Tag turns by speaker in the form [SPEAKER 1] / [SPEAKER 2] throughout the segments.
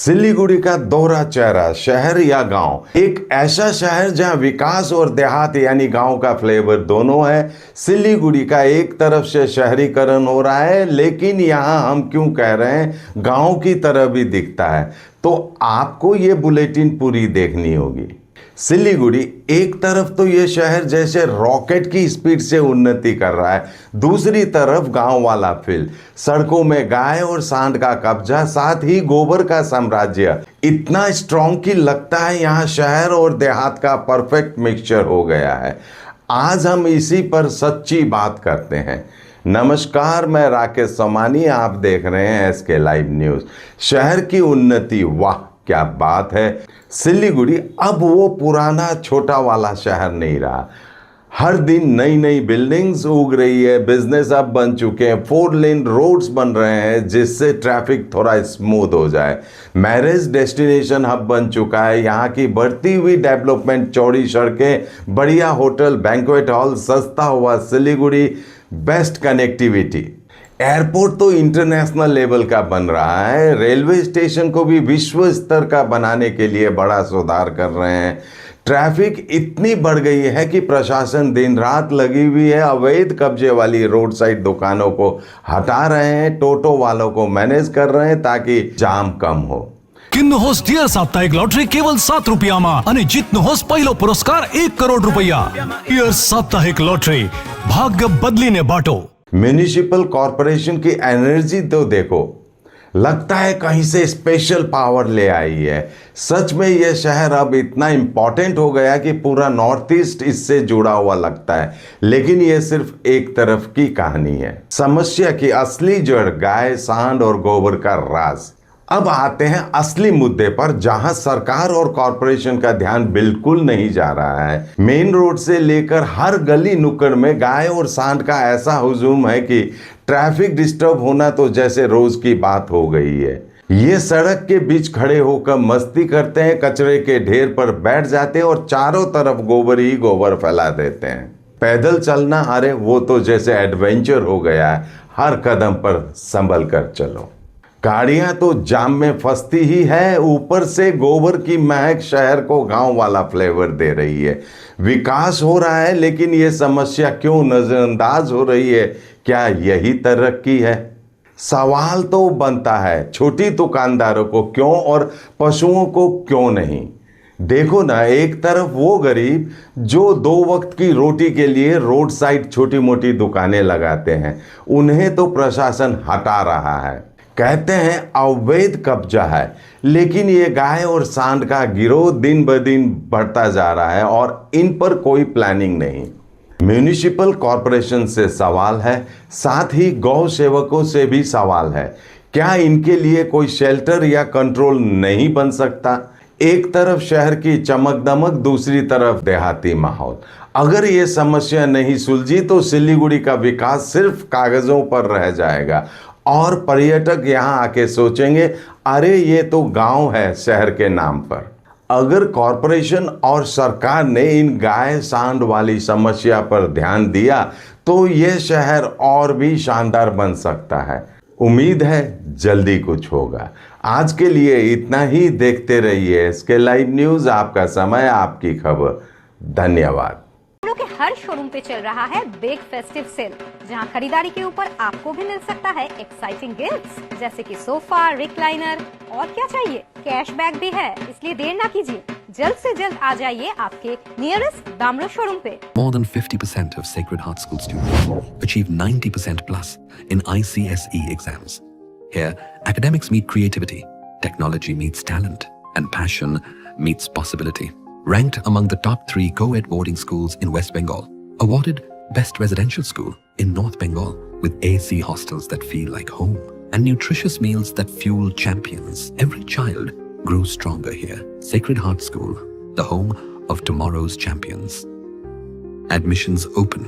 [SPEAKER 1] सिलीगुड़ी का दोहरा चेहरा, शहर या गांव। एक ऐसा शहर जहां विकास और देहात यानी गांव का फ्लेवर दोनों है। सिलीगुड़ी का एक तरफ से शहरीकरण हो रहा है, लेकिन यहां हम क्यों कह रहे हैं गांव की तरह भी दिखता है। तो आपको ये बुलेटिन पूरी देखनी होगी। सिलीगुड़ी एक तरफ तो ये शहर जैसे रॉकेट की स्पीड से उन्नति कर रहा है, दूसरी तरफ गांव वाला फील, सड़कों में गाय और सांड का कब्जा, साथ ही गोबर का साम्राज्य इतना स्ट्रॉन्ग कि लगता है यहाँ शहर और देहात का परफेक्ट मिक्सचर हो गया है। आज हम इसी पर सच्ची बात करते हैं। नमस्कार, मैं राकेश सोमानी, आप देख रहे हैं SK लाइव न्यूज़। शहर की उन्नति, वाह क्या बात है। सिलीगुड़ी अब वो पुराना छोटा वाला शहर नहीं रहा। हर दिन नई नई बिल्डिंग्स उग रही है, बिजनेस अब बन चुके हैं, 4 लेन रोड्स बन रहे हैं जिससे ट्रैफिक थोड़ा स्मूथ हो जाए। मैरिज डेस्टिनेशन हब बन चुका है। यहाँ की बढ़ती हुई डेवलपमेंट, चौड़ी सड़कें, बढ़िया होटल, बैंक्वेट हॉल, सस्ता हुआ सिलीगुड़ी, बेस्ट कनेक्टिविटी। एयरपोर्ट तो इंटरनेशनल लेवल का बन रहा है। रेलवे स्टेशन को भी विश्व स्तर का बनाने के लिए बड़ा सुधार कर रहे हैं। ट्रैफिक इतनी बढ़ गई है कि प्रशासन दिन रात लगी हुई है। अवैध कब्जे वाली रोड साइड दुकानों को हटा रहे हैं, टोटो वालों को मैनेज कर रहे हैं ताकि जाम कम हो।
[SPEAKER 2] किन्न होस डियर साप्ताहिक लॉटरी केवल 7 रुपयाમાં અને જીતનો હોસ પહેલો પુરસ્કાર 1 કરોડ રૂપિયા। डियर साप्ताहिक लॉटरी, भाग्य बदलीने बाटो।
[SPEAKER 1] म्यूनिसिपल कॉरपोरेशन की एनर्जी तो देखो, लगता है कहीं से स्पेशल पावर ले आई है। सच में यह शहर अब इतना इम्पोर्टेंट हो गया कि पूरा नॉर्थ ईस्ट इससे जुड़ा हुआ लगता है। लेकिन यह सिर्फ एक तरफ की कहानी है। समस्या की असली जड़ गाय, सांड और गोबर का राज। अब आते हैं असली मुद्दे पर, जहां सरकार और कॉरपोरेशन का ध्यान बिल्कुल नहीं जा रहा है। मेन रोड से लेकर हर गली नुक्कड़ में गाय और सांड का ऐसा हुजूम है कि ट्रैफिक डिस्टर्ब होना तो जैसे रोज की बात हो गई है। ये सड़क के बीच खड़े होकर मस्ती करते हैं, कचरे के ढेर पर बैठ जाते हैं और चारों तरफ गोबर ही गोबर फैला देते हैं। पैदल चलना, अरे वो तो जैसे एडवेंचर हो गया है। हर कदम पर संभल कर चलो। गाड़ियां तो जाम में फंसती ही है, ऊपर से गोबर की महक शहर को गांव वाला फ्लेवर दे रही है। विकास हो रहा है, लेकिन ये समस्या क्यों नजरअंदाज हो रही है? क्या यही तरक्की है? सवाल तो बनता है, छोटी दुकानदारों को क्यों और पशुओं को क्यों नहीं? देखो ना, एक तरफ वो गरीब जो 2 वक्त की रोटी के लिए रोड साइड छोटी मोटी दुकानें लगाते हैं, उन्हें तो प्रशासन हटा रहा है। कहते हैं अवैध कब्जा है, लेकिन ये गाय और सांड का गिरोह दिन ब दिन बढ़ता जा रहा है और इन पर कोई प्लानिंग नहीं। म्यूनिसिपल कॉरपोरेशन से सवाल है, साथ ही गौ सेवकों से भी सवाल है। क्या इनके लिए कोई शेल्टर या कंट्रोल नहीं बन सकता? एक तरफ शहर की चमक दमक, दूसरी तरफ देहाती माहौल। अगर ये समस्या नहीं सुलझी तो सिलीगुड़ी का विकास सिर्फ कागजों पर रह जाएगा और पर्यटक यहाँ आके सोचेंगे, अरे ये तो गांव है शहर के नाम पर। अगर कॉरपोरेशन और सरकार ने इन गाय सांड वाली समस्या पर ध्यान दिया तो यह शहर और भी शानदार बन सकता है। उम्मीद है जल्दी कुछ होगा। आज के लिए इतना ही। देखते रहिए SK लाइव न्यूज़, आपका समय, आपकी खबर। धन्यवाद।
[SPEAKER 3] के हर शोरूम पे चल रहा है बिग फेस्टिव सेल, जहां खरीदारी के ऊपर आपको भी मिल सकता है एक्साइटिंग गिफ्ट्स, जैसे कि सोफा, रिक्लाइनर और क्या चाहिए, कैशबैक भी है। इसलिए देर ना कीजिए, जल्द से जल्द आ जाइए आपके नियरेस्ट दामरो शोरूम पे।
[SPEAKER 4] More than 50% of Sacred Heart School students achieve 90% plus in ICSE exams. Here, academics meet creativity, technology meets talent, and passion meets possibility. Ranked among the top 3 co-ed boarding schools in West Bengal. Awarded Best Residential School in North Bengal with AC hostels that feel like home and nutritious meals that fuel champions. Every child grows stronger here. Sacred Heart School, the home of tomorrow's champions. Admissions open.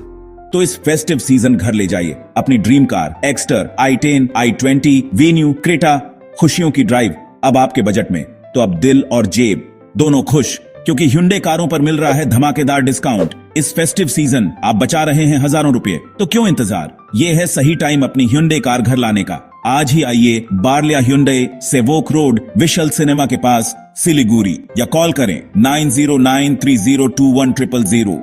[SPEAKER 5] तो इस festive season घर ले जाइए अपनी dream car Exter, i10, i20, venue, Creta. खुशियों की drive अब आपके बजट में, तो अब दिल और जेब दोनों खुश, क्योंकि Hyundai कारों पर मिल रहा है धमाकेदार डिस्काउंट। इस फेस्टिव सीजन आप बचा रहे हैं हजारों रुपए, तो क्यों इंतजार? ये है सही टाइम अपनी Hyundai कार घर लाने का। आज ही आइए बार्लिया Hyundai Sevoke road we shall cinema के पास सिलीगुड़ी या कॉल करें 9093021000।